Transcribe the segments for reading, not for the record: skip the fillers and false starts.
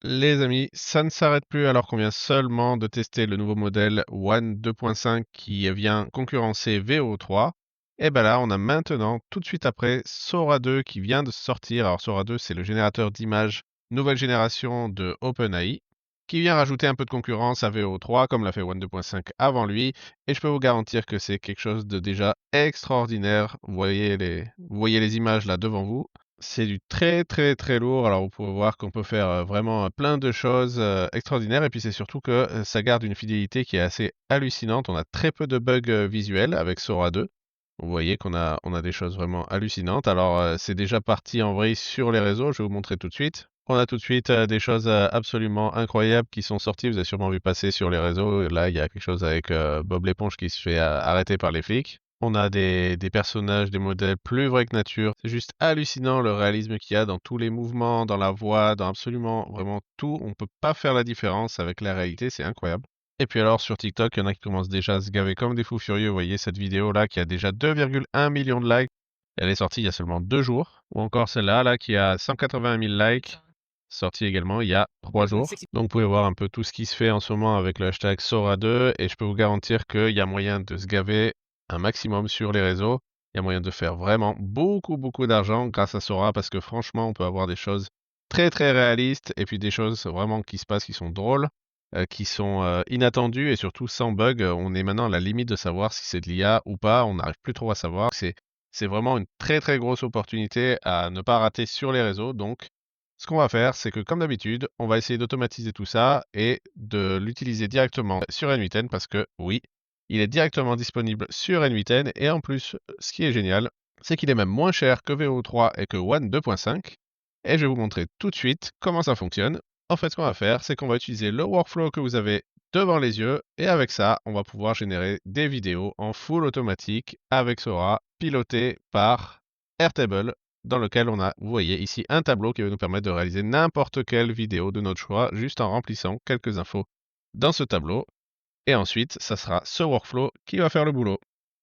Les amis, ça ne s'arrête plus alors qu'on vient seulement de tester le nouveau modèle One 2.5 qui vient concurrencer VO3. Et ben là, on a maintenant, tout de suite après, Sora 2 qui vient de sortir. Alors Sora 2, c'est le générateur d'images nouvelle génération de OpenAI qui vient rajouter un peu de concurrence à VO3 comme l'a fait One 2.5 avant lui. Et je peux vous garantir que c'est quelque chose de déjà extraordinaire. Vous voyez les images là devant vous. C'est du très, très, très lourd. Alors, vous pouvez voir qu'on peut faire vraiment plein de choses extraordinaires. Et puis, c'est surtout que ça garde une fidélité qui est assez hallucinante. On a très peu de bugs visuels avec Sora 2. Vous voyez qu'on a des choses vraiment hallucinantes. Alors, c'est déjà parti en vrille sur les réseaux. Je vais vous montrer tout de suite. On a tout de suite des choses absolument incroyables qui sont sorties. Vous avez sûrement vu passer sur les réseaux. Là, il y a quelque chose avec Bob l'éponge qui se fait arrêter par les flics. On a des personnages, des modèles plus vrais que nature. C'est juste hallucinant le réalisme qu'il y a dans tous les mouvements, dans la voix, dans absolument vraiment tout. On peut pas faire la différence avec la réalité, c'est incroyable. Et puis alors sur TikTok, il y en a qui commencent déjà à se gaver comme des fous furieux. Vous voyez cette vidéo là qui a déjà 2,1 millions de likes. Elle est sortie il y a seulement 2 jours. Ou encore celle-là là qui a 181 000 likes, sortie également il y a 3 jours. Donc vous pouvez voir un peu tout ce qui se fait en ce moment avec le hashtag Sora2 et je peux vous garantir qu'il y a moyen de se gaver un maximum sur les réseaux. Il y a moyen de faire vraiment beaucoup, beaucoup d'argent grâce à Sora parce que franchement, on peut avoir des choses très, très réalistes et puis des choses vraiment qui se passent qui sont drôles, qui sont inattendues et surtout sans bug. On est maintenant à la limite de savoir si c'est de l'IA ou pas. On n'arrive plus trop à savoir. C'est vraiment une très, très grosse opportunité à ne pas rater sur les réseaux. Donc, ce qu'on va faire, c'est que comme d'habitude, on va essayer d'automatiser tout ça et de l'utiliser directement sur N8N parce que oui, il est directement disponible sur N8N et en plus, ce qui est génial, c'est qu'il est même moins cher que VO3 et que One 2.5. Et je vais vous montrer tout de suite comment ça fonctionne. En fait, ce qu'on va faire, c'est qu'on va utiliser le workflow que vous avez devant les yeux et avec ça, on va pouvoir générer des vidéos en full automatique avec Sora, piloté par Airtable, dans lequel on a, vous voyez ici, un tableau qui va nous permettre de réaliser n'importe quelle vidéo de notre choix juste en remplissant quelques infos dans ce tableau. Et ensuite, ça sera ce workflow qui va faire le boulot.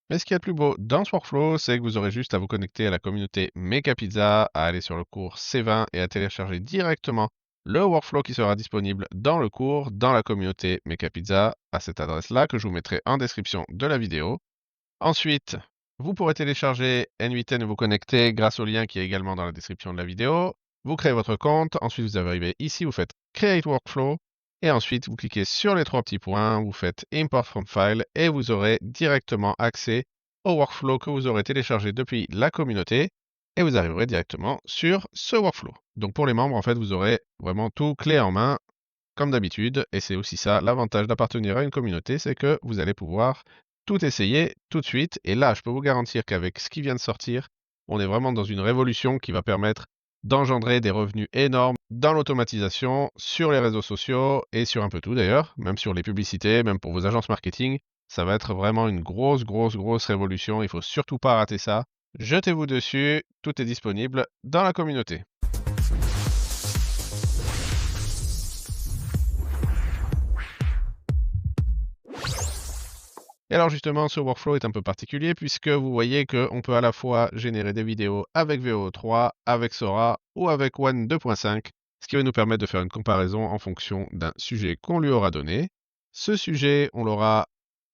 Mais ce qu'il y a de plus beau dans ce workflow, c'est que vous aurez juste à vous connecter à la communauté Mecha Pizza, à aller sur le cours C20 et à télécharger directement le workflow qui sera disponible dans le cours, dans la communauté Mecha Pizza, à cette adresse-là que je vous mettrai en description de la vidéo. Ensuite, vous pourrez télécharger N8N et vous connecter grâce au lien qui est également dans la description de la vidéo. Vous créez votre compte, ensuite vous arrivez ici, vous faites Create Workflow, et ensuite vous cliquez sur les trois petits points, vous faites Import from File, et vous aurez directement accès au workflow que vous aurez téléchargé depuis la communauté, et vous arriverez directement sur ce workflow. Donc pour les membres, en fait, vous aurez vraiment tout clé en main, comme d'habitude, et c'est aussi ça l'avantage d'appartenir à une communauté, c'est que vous allez pouvoir tout essayer tout de suite. Et là, je peux vous garantir qu'avec ce qui vient de sortir, on est vraiment dans une révolution qui va permettre d'engendrer des revenus énormes dans l'automatisation, sur les réseaux sociaux et sur un peu tout d'ailleurs, même sur les publicités, même pour vos agences marketing. Ça va être vraiment une grosse, grosse, grosse révolution. Il faut surtout pas rater ça. Jetez-vous dessus, tout est disponible dans la communauté. Et alors justement, ce workflow est un peu particulier puisque vous voyez qu'on peut à la fois générer des vidéos avec VO3, avec Sora ou avec One 2.5, ce qui va nous permettre de faire une comparaison en fonction d'un sujet qu'on lui aura donné. Ce sujet, on l'aura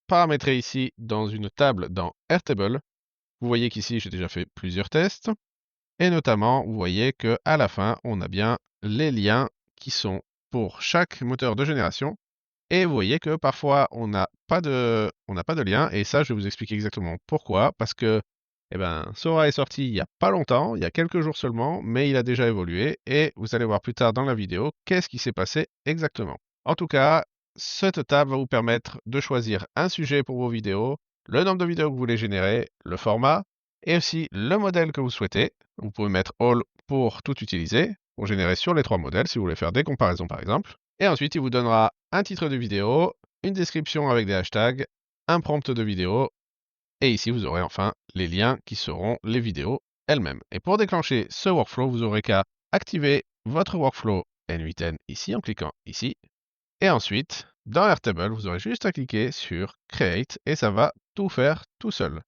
paramétré ici dans une table dans Airtable. Vous voyez qu'ici, j'ai déjà fait plusieurs tests. Et notamment, vous voyez qu'à la fin, on a bien les liens qui sont pour chaque moteur de génération. Et vous voyez que parfois, on n'a pas de lien. Et ça, je vais vous expliquer exactement pourquoi. Parce que Sora est sorti il n'y a pas longtemps, il y a quelques jours seulement, mais il a déjà évolué. Et vous allez voir plus tard dans la vidéo qu'est-ce qui s'est passé exactement. En tout cas, cette table va vous permettre de choisir un sujet pour vos vidéos, le nombre de vidéos que vous voulez générer, le format, et aussi le modèle que vous souhaitez. Vous pouvez mettre All pour tout utiliser, pour générer sur les trois modèles, si vous voulez faire des comparaisons par exemple. Et ensuite, il vous donnera un titre de vidéo, une description avec des hashtags, un prompt de vidéo, et ici, vous aurez enfin les liens qui seront les vidéos elles-mêmes. Et pour déclencher ce workflow, vous aurez qu'à activer votre workflow N8N ici en cliquant ici. Et ensuite, dans Airtable, vous aurez juste à cliquer sur Create et ça va tout faire tout seul.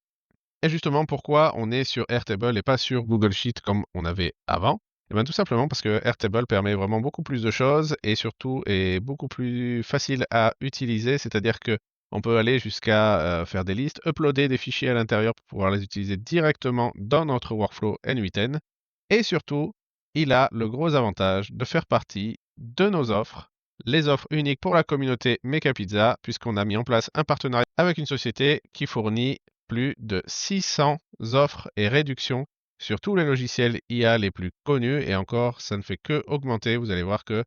Et justement, pourquoi on est sur Airtable et pas sur Google Sheet comme on avait avant? Eh ben, tout simplement parce que Airtable permet vraiment beaucoup plus de choses et surtout est beaucoup plus facile à utiliser, c'est-à-dire que on peut aller jusqu'à faire des listes, uploader des fichiers à l'intérieur pour pouvoir les utiliser directement dans notre workflow N8N. Et surtout, il a le gros avantage de faire partie de nos offres, les offres uniques pour la communauté Mecha Pizza, puisqu'on a mis en place un partenariat avec une société qui fournit plus de 600 offres et réductions sur tous les logiciels IA les plus connus. Et encore, ça ne fait que augmenter. Vous allez voir que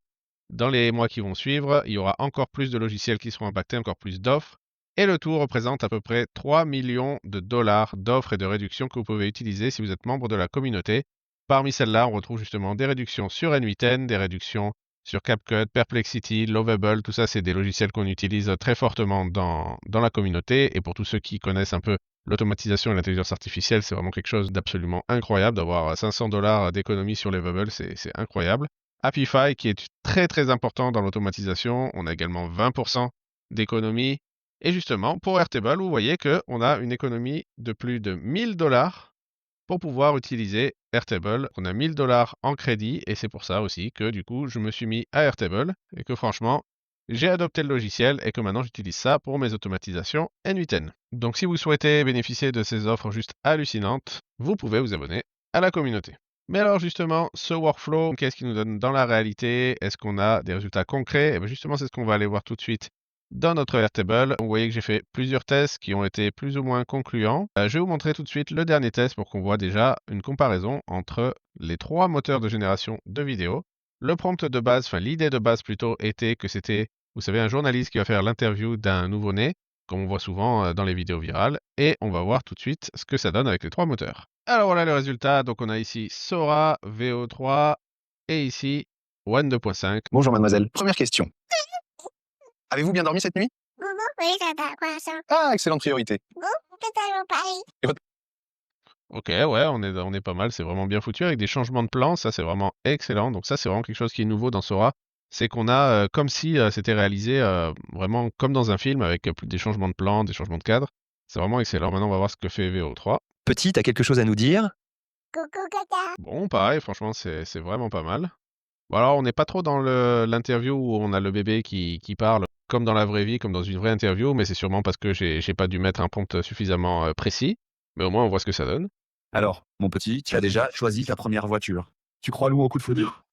dans les mois qui vont suivre, il y aura encore plus de logiciels qui seront impactés, encore plus d'offres. Et le tout représente à peu près 3 millions de dollars d'offres et de réductions que vous pouvez utiliser si vous êtes membre de la communauté. Parmi celles-là, on retrouve justement des réductions sur N8N, des réductions sur CapCut, Perplexity, Lovable. Tout ça, c'est des logiciels qu'on utilise très fortement dans la communauté. Et pour tous ceux qui connaissent un peu l'automatisation et l'intelligence artificielle, c'est vraiment quelque chose d'absolument incroyable. D'avoir 500 dollars d'économie sur Lovable, c'est incroyable. Apify, qui est très très important dans l'automatisation. On a également 20% d'économie. Et justement, pour Airtable, vous voyez qu'on a une économie de plus de 1000 dollars pour pouvoir utiliser Airtable. On a 1000 dollars en crédit et c'est pour ça aussi que du coup, je me suis mis à Airtable et que franchement, j'ai adopté le logiciel et que maintenant j'utilise ça pour mes automatisations N8N. Donc si vous souhaitez bénéficier de ces offres juste hallucinantes, vous pouvez vous abonner à la communauté. Mais alors justement, ce workflow, qu'est-ce qu'il nous donne dans la réalité? Est-ce qu'on a des résultats concrets? Et bien justement, c'est ce qu'on va aller voir tout de suite dans notre Airtable. Vous voyez que j'ai fait plusieurs tests qui ont été plus ou moins concluants. Je vais vous montrer tout de suite le dernier test pour qu'on voit déjà une comparaison entre les trois moteurs de génération de vidéos. Le prompt de base, enfin l'idée de base plutôt, était que c'était, vous savez, un journaliste qui va faire l'interview d'un nouveau-né, comme on voit souvent dans les vidéos virales, et on va voir tout de suite ce que ça donne avec les trois moteurs. Alors voilà le résultat. Donc on a ici Sora VO3 et ici One 2.5. Bonjour mademoiselle. Première question. Avez-vous bien dormi cette nuit? Oui, j'adore quoi ça. Ah, excellente priorité. Totalement pareil. Ok, ouais, on est pas mal, c'est vraiment bien foutu avec des changements de plan, ça c'est vraiment excellent. Donc ça c'est vraiment quelque chose qui est nouveau dans Sora, c'est qu'on a comme si c'était réalisé vraiment comme dans un film avec des changements de plan, des changements de cadre. C'est vraiment excellent. Maintenant on va voir ce que fait VO3. Petit, t'as quelque chose à nous dire? Coucou Kata. Bon, pareil, franchement c'est vraiment pas mal. Bon alors on n'est pas trop dans l'interview où on a le bébé qui parle comme dans la vraie vie, comme dans une vraie interview, mais c'est sûrement parce que j'ai pas dû mettre un prompt suffisamment précis. Mais au moins on voit ce que ça donne. Alors, mon petit, tu as déjà choisi ta première voiture. Tu crois loup au coup de foudre?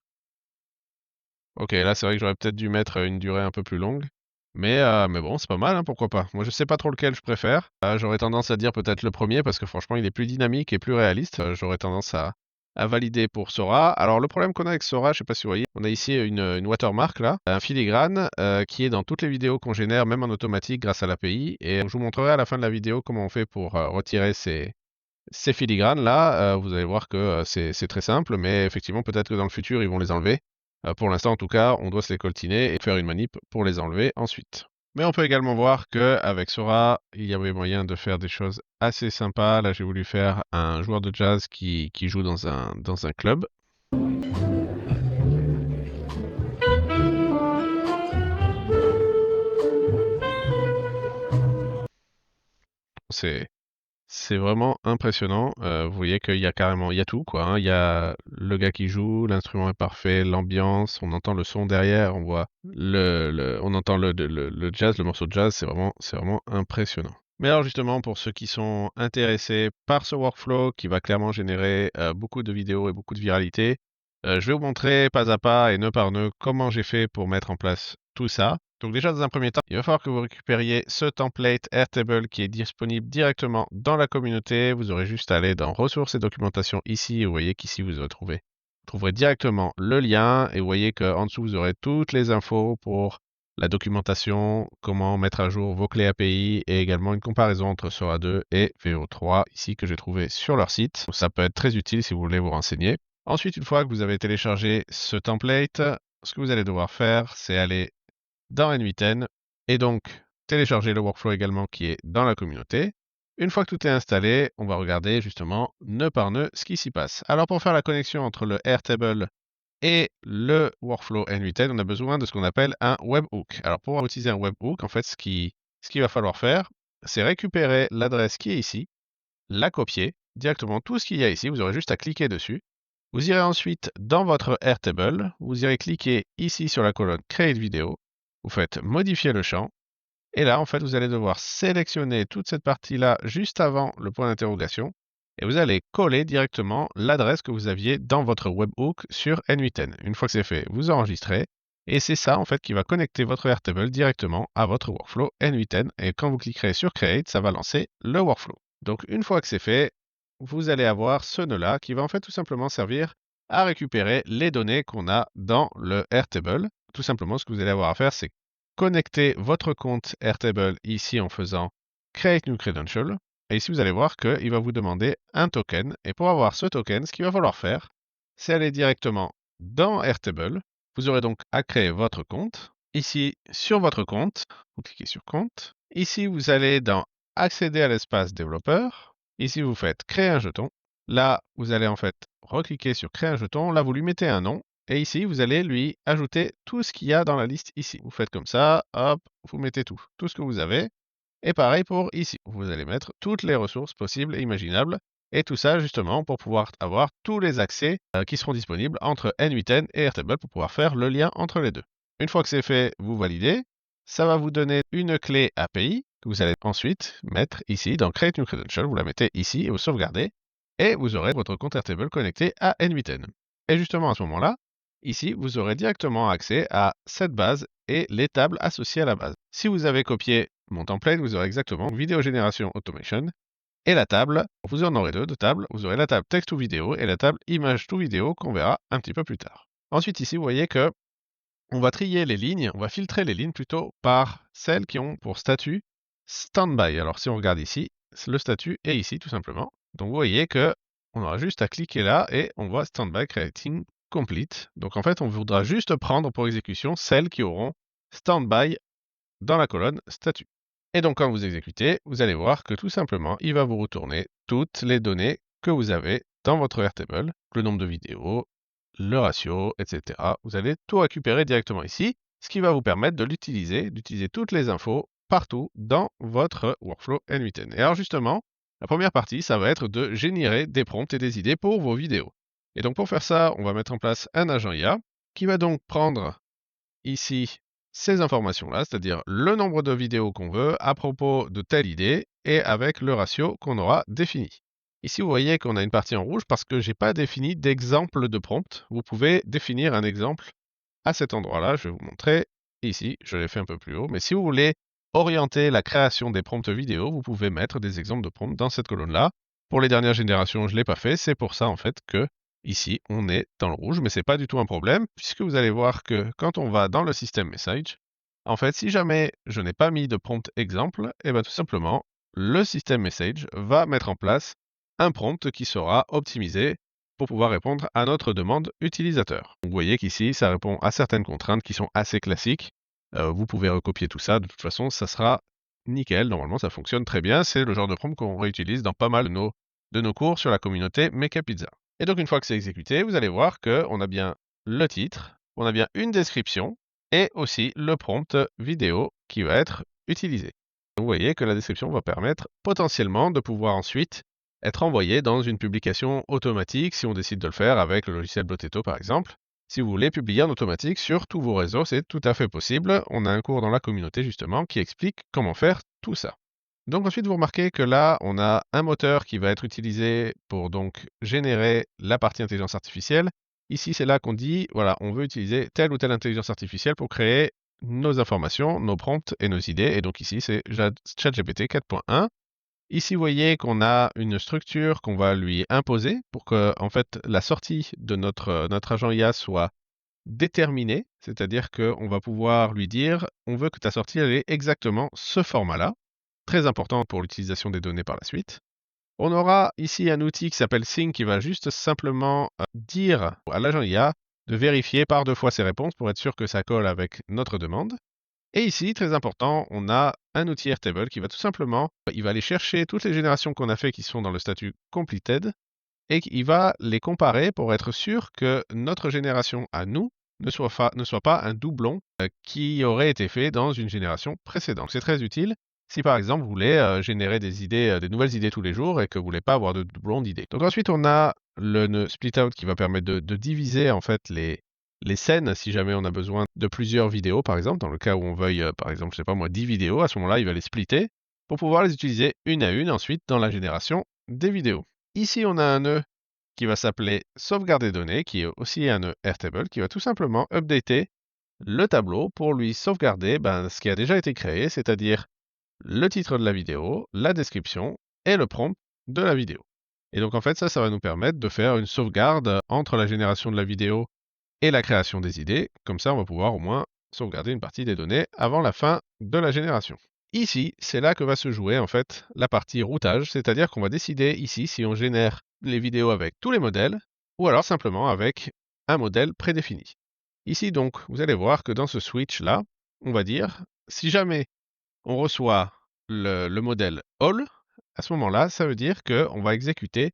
Ok, là c'est vrai que j'aurais peut-être dû mettre une durée un peu plus longue. Mais bon, c'est pas mal, hein, pourquoi pas. Moi je sais pas trop lequel je préfère. J'aurais tendance à dire peut-être le premier parce que franchement il est plus dynamique et plus réaliste. J'aurais tendance à valider pour Sora. Alors le problème qu'on a avec Sora, je sais pas si vous voyez, on a ici une watermark là, un filigrane qui est dans toutes les vidéos qu'on génère, même en automatique grâce à l'API. Et je vous montrerai à la fin de la vidéo comment on fait pour retirer ces filigranes là. Vous allez voir que c'est très simple, mais effectivement peut-être que dans le futur ils vont les enlever. Pour l'instant, en tout cas, on doit se les coltiner et faire une manip pour les enlever ensuite. Mais on peut également voir qu'avec Sora, il y avait moyen de faire des choses assez sympas. Là, j'ai voulu faire un joueur de jazz qui joue dans un club. C'est vraiment impressionnant. Vous voyez qu'il y a carrément, il y a tout quoi, hein. Il y a le gars qui joue, l'instrument est parfait, l'ambiance, on entend le son derrière, on voit on entend le jazz, le morceau de jazz, c'est vraiment impressionnant. Mais alors justement, pour ceux qui sont intéressés par ce workflow qui va clairement générer beaucoup de vidéos et beaucoup de viralité, je vais vous montrer pas à pas et nœud par nœud comment j'ai fait pour mettre en place tout ça. Donc déjà, dans un premier temps, il va falloir que vous récupériez ce template Airtable qui est disponible directement dans la communauté. Vous aurez juste à aller dans ressources et documentation ici. Vous voyez qu'ici, vous trouverez directement le lien et vous voyez qu'en dessous, vous aurez toutes les infos pour la documentation, comment mettre à jour vos clés API et également une comparaison entre Sora 2 et VO3 ici que j'ai trouvé sur leur site. Ça peut être très utile si vous voulez vous renseigner. Ensuite, une fois que vous avez téléchargé ce template, ce que vous allez devoir faire, c'est aller dans N8N et donc télécharger le workflow également qui est dans la communauté. Une fois que tout est installé, on va regarder justement nœud par nœud ce qui s'y passe. Alors pour faire la connexion entre le Airtable et le workflow N8N, on a besoin de ce qu'on appelle un webhook. Alors pour utiliser un webhook, en fait, ce qu'il va falloir faire, c'est récupérer l'adresse qui est ici, la copier directement, tout ce qu'il y a ici, vous aurez juste à cliquer dessus. Vous irez ensuite dans votre Airtable, vous irez cliquer ici sur la colonne Create Video, vous faites modifier le champ, et là, en fait, vous allez devoir sélectionner toute cette partie-là juste avant le point d'interrogation, et vous allez coller directement l'adresse que vous aviez dans votre webhook sur N8N. Une fois que c'est fait, vous enregistrez, et c'est ça, en fait, qui va connecter votre Airtable directement à votre workflow N8N, et quand vous cliquerez sur Create, ça va lancer le workflow. Donc, une fois que c'est fait, vous allez avoir ce nœud-là qui va en fait tout simplement servir à récupérer les données qu'on a dans le Airtable. Tout simplement, ce que vous allez avoir à faire, c'est connecter votre compte Airtable ici en faisant Create New Credential. Et ici, vous allez voir qu'il va vous demander un token. Et pour avoir ce token, ce qu'il va falloir faire, c'est aller directement dans Airtable. Vous aurez donc à créer votre compte. Ici, sur votre compte, vous cliquez sur Compte. Ici, vous allez dans Accéder à l'espace développeur. Ici, vous faites Créer un jeton. Là, vous allez en fait recliquer sur Créer un jeton. Là, vous lui mettez un nom. Et ici, vous allez lui ajouter tout ce qu'il y a dans la liste ici. Vous faites comme ça, hop, vous mettez tout ce que vous avez. Et pareil pour ici. Vous allez mettre toutes les ressources possibles et imaginables. Et tout ça, justement, pour pouvoir avoir tous les accès qui seront disponibles entre N8N et Airtable pour pouvoir faire le lien entre les deux. Une fois que c'est fait, vous validez. Ça va vous donner une clé API que vous allez ensuite mettre ici dans Create New Credential. Vous la mettez ici et vous sauvegardez. Et vous aurez votre compte Airtable connecté à N8N. Et justement, à ce moment-là, ici, vous aurez directement accès à cette base et les tables associées à la base. Si vous avez copié mon template, vous aurez exactement Vidéo Génération Automation et la table. Vous en aurez deux de tables. Vous aurez la table Text to Vidéo et la table Image to Vidéo qu'on verra un petit peu plus tard. Ensuite, ici, vous voyez que on va trier les lignes, on va filtrer les lignes plutôt par celles qui ont pour statut Standby. Alors, si on regarde ici, le statut est ici tout simplement. Donc, vous voyez que on aura juste à cliquer là et on voit Standby Creating Complete. Donc, en fait, on voudra juste prendre pour exécution celles qui auront Standby dans la colonne statut. Et donc, quand vous exécutez, vous allez voir que tout simplement, il va vous retourner toutes les données que vous avez dans votre Airtable, le nombre de vidéos, le ratio, etc. Vous allez tout récupérer directement ici, ce qui va vous permettre de l'utiliser, d'utiliser toutes les infos partout dans votre workflow N8N. Et alors justement, la première partie, ça va être de générer des prompts et des idées pour vos vidéos. Et donc pour faire ça, on va mettre en place un agent IA qui va donc prendre ici ces informations-là, c'est-à-dire le nombre de vidéos qu'on veut à propos de telle idée et avec le ratio qu'on aura défini. Ici, vous voyez qu'on a une partie en rouge parce que je n'ai pas défini d'exemple de prompt. Vous pouvez définir un exemple à cet endroit-là. Je vais vous montrer. Ici, je l'ai fait un peu plus haut. Mais si vous voulez orienter la création des prompts vidéo, vous pouvez mettre des exemples de prompts dans cette colonne-là. Pour les dernières générations, je ne l'ai pas fait. C'est pour ça, en fait, que ici, on est dans le rouge. Mais ce n'est pas du tout un problème, puisque vous allez voir que quand on va dans le système message, en fait, si jamais je n'ai pas mis de prompt exemple, et bien tout simplement, le système message va mettre en place un prompt qui sera optimisé pour pouvoir répondre à notre demande utilisateur. Vous voyez qu'ici, ça répond à certaines contraintes qui sont assez classiques. Vous pouvez recopier tout ça. De toute façon, ça sera nickel. Normalement, ça fonctionne très bien. C'est le genre de prompt qu'on réutilise dans pas mal de nos cours sur la communauté Make a Pizza. Et donc, une fois que c'est exécuté, vous allez voir qu'on a bien le titre, on a bien une description et aussi le prompt vidéo qui va être utilisé. Vous voyez que la description va permettre potentiellement de pouvoir ensuite être envoyé dans une publication automatique si on décide de le faire avec le logiciel Bloteto par exemple. Si vous voulez publier en automatique sur tous vos réseaux, c'est tout à fait possible. On a un cours dans la communauté justement qui explique comment faire tout ça. Donc ensuite, vous remarquez que là, on a un moteur qui va être utilisé pour donc générer la partie intelligence artificielle. Ici, c'est là qu'on dit, voilà, on veut utiliser telle ou telle intelligence artificielle pour créer nos informations, nos prompts et nos idées. Et donc ici, c'est ChatGPT 4.1. Ici, vous voyez qu'on a une structure qu'on va lui imposer pour que, en fait, la sortie de notre agent IA soit déterminée. C'est-à-dire qu'on va pouvoir lui dire, on veut que ta sortie elle ait exactement ce format-là. Très important pour l'utilisation des données par la suite. On aura ici un outil qui s'appelle Sync qui va juste simplement dire à l'agent IA de vérifier par 2 fois ses réponses pour être sûr que ça colle avec notre demande. Et ici, très important, on a un outil Airtable qui va tout simplement, il va aller chercher toutes les générations qu'on a fait qui sont dans le statut completed et il va les comparer pour être sûr que notre génération à nous ne soit pas un doublon qui aurait été fait dans une génération précédente. C'est très utile. si par exemple vous voulez générer des idées, des nouvelles idées tous les jours et que vous voulez pas avoir de doublons d'idées. Donc ensuite on a le nœud split out qui va permettre de diviser en fait les scènes si jamais on a besoin de plusieurs vidéos par exemple, dans le cas où on veuille par exemple, je sais pas moi, 10 vidéos, à ce moment-là il va les splitter pour pouvoir les utiliser une à une ensuite dans la génération des vidéos. Ici on a un nœud qui va s'appeler sauvegarder données, qui est aussi un nœud Airtable, qui va tout simplement updater le tableau pour lui sauvegarder ce qui a déjà été créé, c'est-à-dire le titre de la vidéo, la description et le prompt de la vidéo. Et donc en fait ça va nous permettre de faire une sauvegarde entre la génération de la vidéo et la création des idées. Comme ça on va pouvoir au moins sauvegarder une partie des données avant la fin de la génération. Ici, c'est là que va se jouer en fait la partie routage, c'est-à-dire qu'on va décider ici si on génère les vidéos avec tous les modèles ou alors simplement avec un modèle prédéfini. Ici donc, vous allez voir que dans ce switch là, on va dire si jamais on reçoit le modèle all, à ce moment-là, ça veut dire qu'on va exécuter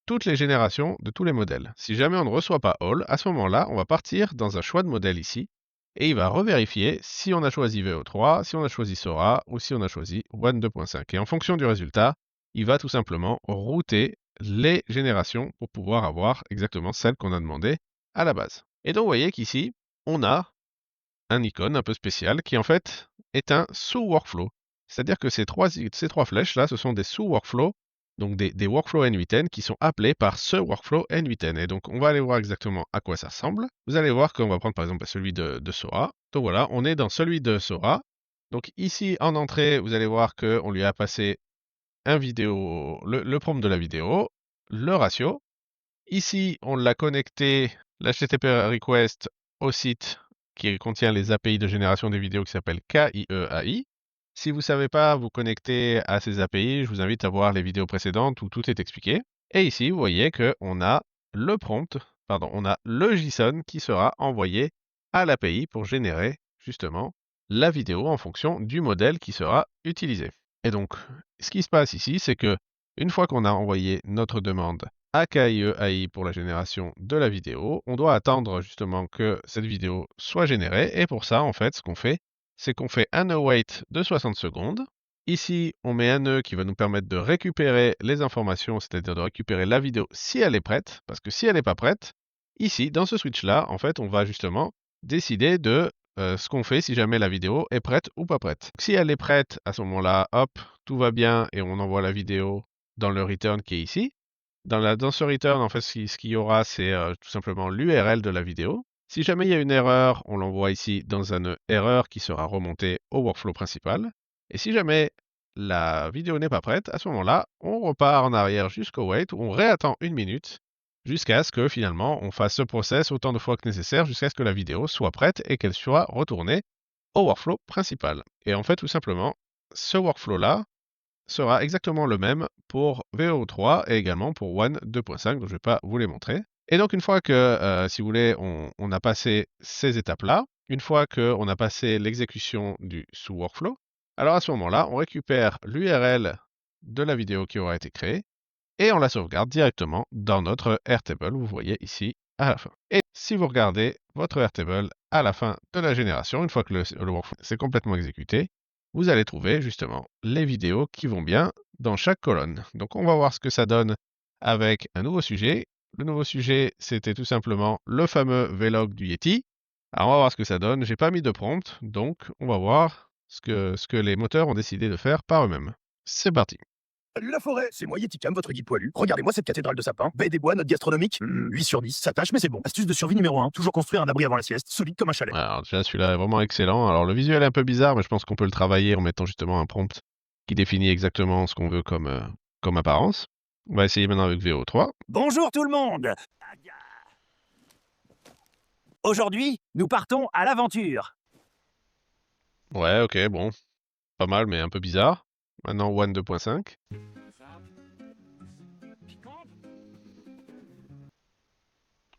toutes les générations de tous les modèles. Si jamais on ne reçoit pas all, à ce moment-là, on va partir dans un choix de modèle ici et il va revérifier si on a choisi VO3, si on a choisi Sora ou si on a choisi One 2.5. Et en fonction du résultat, il va tout simplement router les générations pour pouvoir avoir exactement celles qu'on a demandées à la base. Et donc vous voyez qu'ici, on a un icône un peu spécial qui en fait est un sous-workflow. C'est-à-dire que ces trois flèches-là, ce sont des sous-workflows, donc des workflows N8N qui sont appelés par ce workflow N8N. Et donc, on va aller voir exactement à quoi ça ressemble. Vous allez voir qu'on va prendre par exemple celui de Sora. Donc voilà, on est dans celui de Sora. Donc ici, en entrée, vous allez voir qu'on lui a passé le prompt de la vidéo, le ratio. Ici, on l'a connecté, l'HTTP request, au site qui contient les API de génération des vidéos qui s'appelle KIEAI. Si vous ne savez pas vous connecter à ces API, je vous invite à voir les vidéos précédentes où tout est expliqué. Et ici, vous voyez qu'on a on a le JSON qui sera envoyé à l'API pour générer justement la vidéo en fonction du modèle qui sera utilisé. Et donc, ce qui se passe ici, c'est que une fois qu'on a envoyé notre demande à KIEAI pour la génération de la vidéo, on doit attendre justement que cette vidéo soit générée. Et pour ça, en fait, ce qu'on fait, c'est qu'on fait un await de 60 secondes. Ici, on met un nœud qui va nous permettre de récupérer les informations, c'est-à-dire de récupérer la vidéo si elle est prête, parce que si elle n'est pas prête, ici, dans ce switch-là, en fait, on va justement décider de ce qu'on fait si jamais la vidéo est prête ou pas prête. Si elle est prête, à ce moment-là, hop, tout va bien et on envoie la vidéo dans le return qui est ici. Dans ce return, en fait, ce qu'il y aura, c'est tout simplement l'URL de la vidéo. Si jamais il y a une erreur, on l'envoie ici dans un erreur qui sera remonté au workflow principal. Et si jamais la vidéo n'est pas prête, à ce moment-là, on repart en arrière jusqu'au wait, où on réattend une minute jusqu'à ce que finalement on fasse ce process autant de fois que nécessaire jusqu'à ce que la vidéo soit prête et qu'elle soit retournée au workflow principal. Et en fait, tout simplement, ce workflow-là sera exactement le même pour VO3 et également pour One 2.5, donc je ne vais pas vous les montrer. Et donc une fois que, si vous voulez, on a passé ces étapes-là, une fois qu'on a passé l'exécution du sous-workflow, alors à ce moment-là, on récupère l'URL de la vidéo qui aura été créée et on la sauvegarde directement dans notre Airtable, vous voyez ici à la fin. Et si vous regardez votre Airtable à la fin de la génération, une fois que le workflow s'est complètement exécuté, vous allez trouver justement les vidéos qui vont bien dans chaque colonne. Donc on va voir ce que ça donne avec un nouveau sujet. Le nouveau sujet, c'était tout simplement le fameux vlog du Yeti. Alors on va voir ce que ça donne. J'ai pas mis de prompt, donc on va voir ce que les moteurs ont décidé de faire par eux-mêmes. C'est parti. Salut la forêt, c'est moi Yetikam, votre guide poilu. Regardez-moi cette cathédrale de sapin, baie des bois, note gastronomique. 8 sur 10, ça tâche mais c'est bon. Astuce de survie numéro 1, toujours construire un abri avant la sieste, solide comme un chalet. Alors déjà celui-là est vraiment excellent. Alors le visuel est un peu bizarre, mais je pense qu'on peut le travailler en mettant justement un prompt qui définit exactement ce qu'on veut comme apparence. On va essayer maintenant avec VO3. Bonjour tout le monde. Aujourd'hui, nous partons à l'aventure. Ouais, ok, bon. Pas mal, mais un peu bizarre. Maintenant One 2.5.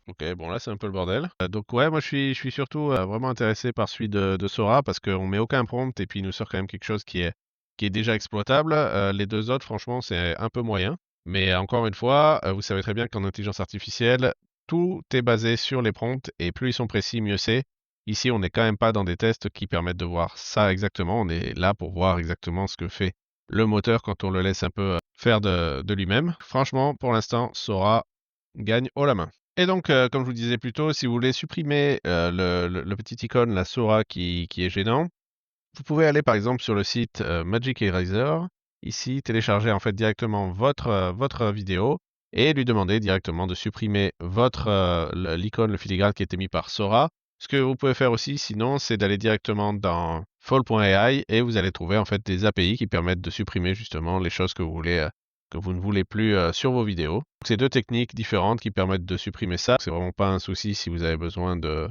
Ok, bon là c'est un peu le bordel. Donc ouais, moi je suis surtout vraiment intéressé par celui de Sora parce qu'on met aucun prompt et puis il nous sort quand même quelque chose qui est déjà exploitable. Les deux autres, franchement, c'est un peu moyen. Mais encore une fois, vous savez très bien qu'en intelligence artificielle, tout est basé sur les prompts et plus ils sont précis, mieux c'est. Ici, on n'est quand même pas dans des tests qui permettent de voir ça exactement. On est là pour voir exactement ce que fait le moteur quand on le laisse un peu faire de lui-même. Franchement, pour l'instant, Sora gagne haut la main. Et donc, comme je vous disais plus tôt, si vous voulez supprimer le petit icône, la Sora qui est gênant, vous pouvez aller par exemple sur le site Magic Eraser, ici télécharger en fait directement votre vidéo et lui demander directement de supprimer l'icône, le filigrane qui a été mis par Sora. Ce que vous pouvez faire aussi sinon, c'est d'aller directement dans Fall.ai et vous allez trouver en fait des API qui permettent de supprimer justement les choses que vous ne voulez plus sur vos vidéos. Donc, c'est deux techniques différentes qui permettent de supprimer ça. C'est vraiment pas un souci si vous avez besoin de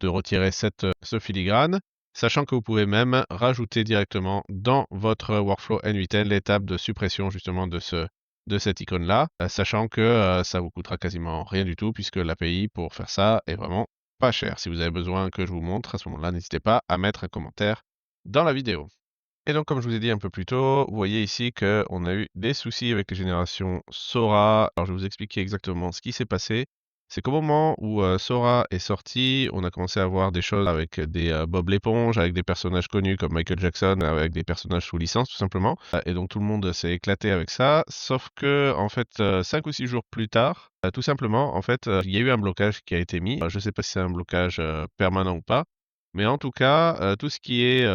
retirer ce filigrane, sachant que vous pouvez même rajouter directement dans votre workflow N8N l'étape de suppression justement de cette icône-là, sachant que ça vous coûtera quasiment rien du tout puisque l'API pour faire ça est vraiment pas cher. Si vous avez besoin que je vous montre, à ce moment-là, n'hésitez pas à mettre un commentaire dans la vidéo. Et donc, comme je vous ai dit un peu plus tôt, vous voyez ici qu'on a eu des soucis avec les générations Sora. Alors, je vais vous expliquer exactement ce qui s'est passé. C'est qu'au moment où Sora est sorti, on a commencé à voir des choses avec des Bob l'éponge, avec des personnages connus comme Michael Jackson, avec des personnages sous licence tout simplement. Et donc tout le monde s'est éclaté avec ça, sauf que en fait 5 ou 6 jours plus tard, tout simplement en fait il y a eu un blocage qui a été mis. Je ne sais pas si c'est un blocage permanent ou pas. Mais en tout cas, tout ce qui est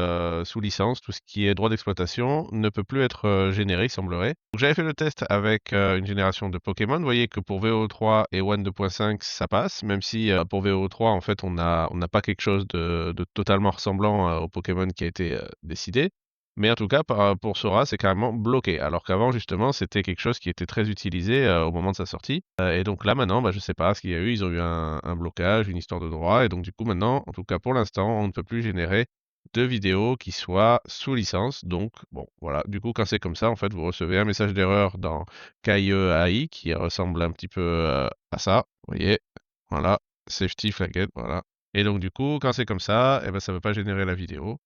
sous licence, tout ce qui est droit d'exploitation ne peut plus être généré, il semblerait. Donc, j'avais fait le test avec une génération de Pokémon. Vous voyez que pour VO3 et One 2.5, ça passe, même si pour VO3, en fait, on n'a pas quelque chose de totalement ressemblant au Pokémon qui a été décidé. Mais en tout cas, pour Sora, c'est carrément bloqué. Alors qu'avant, justement, c'était quelque chose qui était très utilisé au moment de sa sortie. Et donc là, maintenant, je ne sais pas ce qu'il y a eu. Ils ont eu un blocage, une histoire de droit. Et donc, du coup, maintenant, en tout cas pour l'instant, on ne peut plus générer de vidéos qui soient sous licence. Donc, bon, voilà. Du coup, quand c'est comme ça, en fait, vous recevez un message d'erreur dans KIE AI qui ressemble un petit peu à ça. Vous voyez, voilà, safety flagged, voilà. Et donc, du coup, quand c'est comme ça, eh ben, ça ne veut pas générer la vidéo.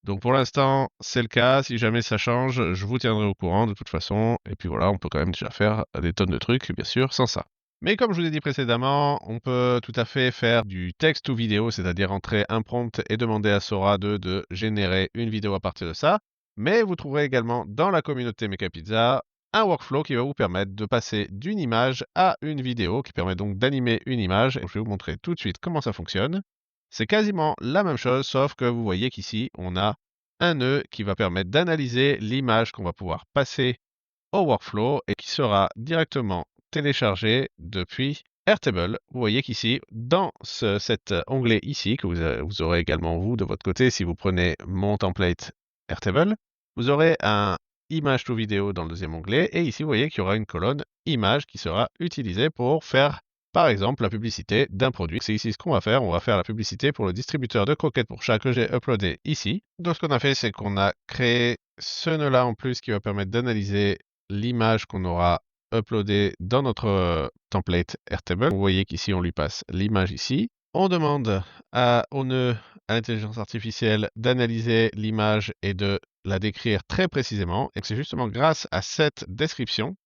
Donc pour l'instant, c'est le cas. Si jamais ça change, je vous tiendrai au courant de toute façon. Et puis voilà, on peut quand même déjà faire des tonnes de trucs, bien sûr, sans ça. Mais comme je vous ai dit précédemment, on peut tout à fait faire du texte ou vidéo, c'est-à-dire entrer un prompt et demander à Sora 2 de générer une vidéo à partir de ça. Mais vous trouverez également dans la communauté Mecha Pizza un workflow qui va vous permettre de passer d'une image à une vidéo, qui permet donc d'animer une image. Et je vais vous montrer tout de suite comment ça fonctionne. C'est quasiment la même chose, sauf que vous voyez qu'ici, on a un nœud qui va permettre d'analyser l'image qu'on va pouvoir passer au workflow et qui sera directement téléchargée depuis Airtable. Vous voyez qu'ici, dans cet onglet ici, que vous aurez également vous de votre côté si vous prenez mon template Airtable, vous aurez un image to vidéo dans le deuxième onglet et ici, vous voyez qu'il y aura une colonne image qui sera utilisée pour faire par exemple, la publicité d'un produit. C'est ici ce qu'on va faire. On va faire la publicité pour le distributeur de croquettes pour chat que j'ai uploadé ici. Donc, ce qu'on a fait, c'est qu'on a créé ce nœud-là en plus qui va permettre d'analyser l'image qu'on aura uploadée dans notre template Airtable. Vous voyez qu'ici, on lui passe l'image ici. On demande au nœud, à l'intelligence artificielle, d'analyser l'image et de la décrire très précisément. Et c'est justement grâce à cette description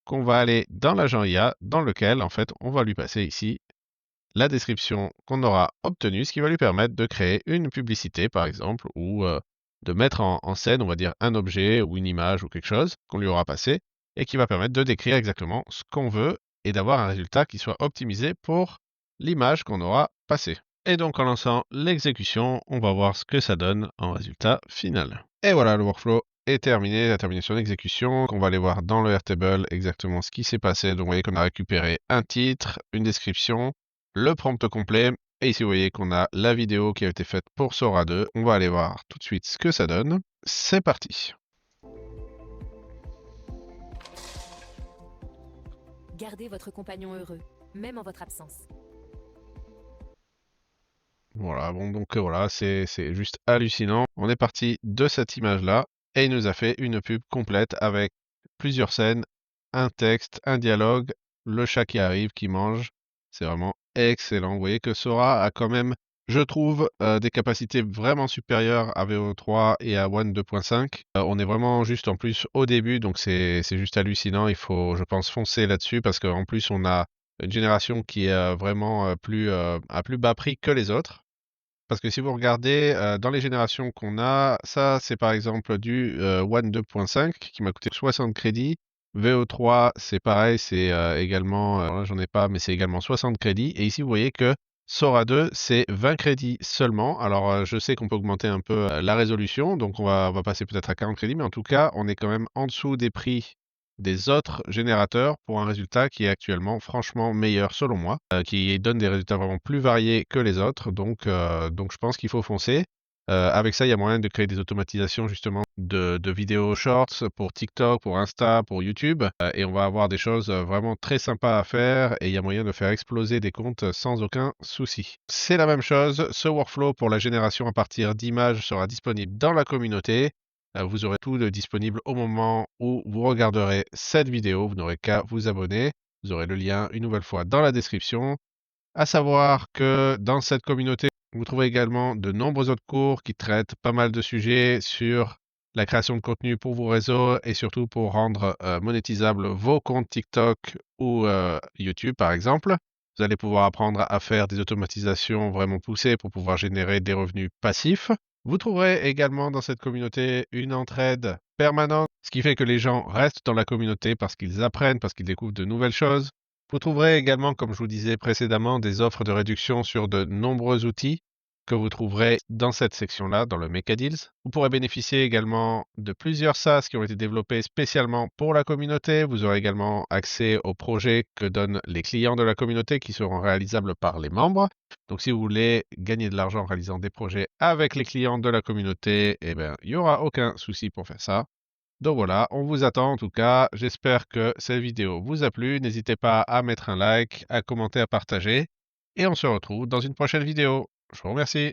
qu'on va aller dans l'agent IA, dans lequel, en fait, on va lui passer ici la description qu'on aura obtenue, ce qui va lui permettre de créer une publicité, par exemple, ou de mettre en scène, on va dire, un objet ou une image ou quelque chose qu'on lui aura passé, et qui va permettre de décrire exactement ce qu'on veut et d'avoir un résultat qui soit optimisé pour l'image qu'on aura passée. Et donc, en lançant l'exécution, on va voir ce que ça donne en résultat final. Et voilà, le workflow est terminé, la termination d'exécution. On va aller voir dans le Airtable exactement ce qui s'est passé. Donc vous voyez qu'on a récupéré un titre, une description, le prompt complet. Et ici vous voyez qu'on a la vidéo qui a été faite pour Sora 2. On va aller voir tout de suite ce que ça donne. C'est parti. Gardez votre compagnon heureux, même en votre absence. Voilà, bon donc voilà, c'est juste hallucinant. On est parti de cette image-là. Et il nous a fait une pub complète avec plusieurs scènes, un texte, un dialogue, le chat qui arrive, qui mange. C'est vraiment excellent. Vous voyez que Sora a quand même, je trouve, des capacités vraiment supérieures à VO3 et à One 2.5. On est vraiment juste en plus au début, donc c'est juste hallucinant. Il faut, je pense, foncer là-dessus parce qu'en plus, on a une génération qui est vraiment à plus bas prix que les autres. Parce que si vous regardez dans les générations qu'on a, ça c'est par exemple du One 2.5 qui m'a coûté 60 crédits. VO3 c'est pareil, c'est également, alors là j'en ai pas, mais c'est également 60 crédits. Et ici vous voyez que Sora 2 c'est 20 crédits seulement. Alors je sais qu'on peut augmenter un peu la résolution, donc on va passer peut-être à 40 crédits, mais en tout cas on est quand même en dessous des prix des autres générateurs pour un résultat qui est actuellement franchement meilleur selon moi, qui donne des résultats vraiment plus variés que les autres. Donc je pense qu'il faut foncer. Avec ça, il y a moyen de créer des automatisations justement de vidéos shorts pour TikTok, pour Insta, pour YouTube. Et on va avoir des choses vraiment très sympas à faire et il y a moyen de faire exploser des comptes sans aucun souci. C'est la même chose, ce workflow pour la génération à partir d'images sera disponible dans la communauté. Vous aurez tout de disponible au moment où vous regarderez cette vidéo. Vous n'aurez qu'à vous abonner. Vous aurez le lien une nouvelle fois dans la description. À savoir que dans cette communauté, vous trouverez également de nombreux autres cours qui traitent pas mal de sujets sur la création de contenu pour vos réseaux et surtout pour rendre monétisables vos comptes TikTok ou YouTube par exemple. Vous allez pouvoir apprendre à faire des automatisations vraiment poussées pour pouvoir générer des revenus passifs. Vous trouverez également dans cette communauté une entraide permanente, ce qui fait que les gens restent dans la communauté parce qu'ils apprennent, parce qu'ils découvrent de nouvelles choses. Vous trouverez également, comme je vous disais précédemment, des offres de réduction sur de nombreux outils que vous trouverez dans cette section-là, dans le Mecha Deals. Vous pourrez bénéficier également de plusieurs SaaS qui ont été développés spécialement pour la communauté. Vous aurez également accès aux projets que donnent les clients de la communauté qui seront réalisables par les membres. Donc si vous voulez gagner de l'argent en réalisant des projets avec les clients de la communauté, eh bien, il n'y aura aucun souci pour faire ça. Donc voilà, on vous attend en tout cas. J'espère que cette vidéo vous a plu. N'hésitez pas à mettre un like, à commenter, à partager. Et on se retrouve dans une prochaine vidéo. Je vous remercie.